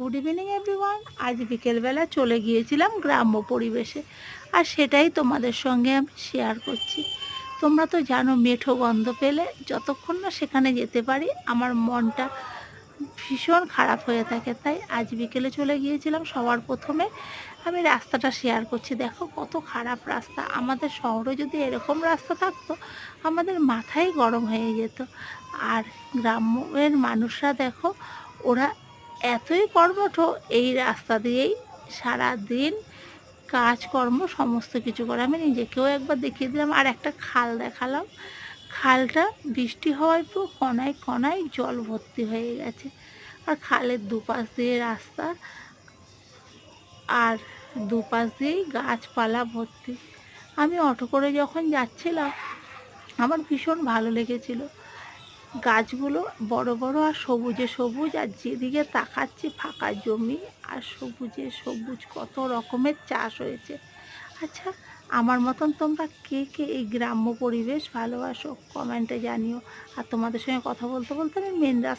Good evening everyone. আজ বিকেলবেলা চলে গিয়েছিলাম গ্রাম্য পরিবেশে, আর সেটাই তোমাদের সঙ্গে আমি শেয়ার করছি। তোমরা তো জানো, মেঠো গন্ধ পেলে যতক্ষণ না সেখানে যেতে পারি আমার মনটা ভীষণ খারাপ হয়ে থাকে। তাই আজ বিকেলে চলে গিয়েছিলাম। সবার প্রথমে আমি রাস্তাটা শেয়ার করছি। দেখো কত খারাপ রাস্তা। আমাদের শহরে যদি এরকম রাস্তা থাকতো আমাদের মাথাই গরম হয়ে যেত। আর গ্রামের মানুষরা দেখো, ওরা এতই কর্মঠ, এই রাস্তা দিয়েই সারা দিন কাজকর্ম সমস্ত কিছু করে। আমি নিজেকেও একবার দেখিয়ে দিলাম, আর একটা খাল দেখালাম। খালটা বৃষ্টি হওয়ায় পুরো কণায় কণায় জল ভর্তি হয়ে গেছে, আর খালের দুপাশ দিয়ে রাস্তা, আর দুপাশ দিয়েই গাছপালা ভর্তি। আমি অটো করে যখন যাচ্ছিলাম আমার ভীষণ ভালো লেগেছিল। গাছগুলো বড় বড় আর সবুজে সবুজ, আর যেদিকে তাকাচ্ছি ফাঁকা জমি আর সবুজে সবুজ, কত রকমের চাষ হয়েছে। আচ্ছা, আমার মতন তোমরা কে কে এই গ্রাম্য পরিবেশ ভালোবাসো কমেন্টে জানিও। আর তোমাদের সঙ্গে কথা বলতে বলতে আমি মেন রাস্তা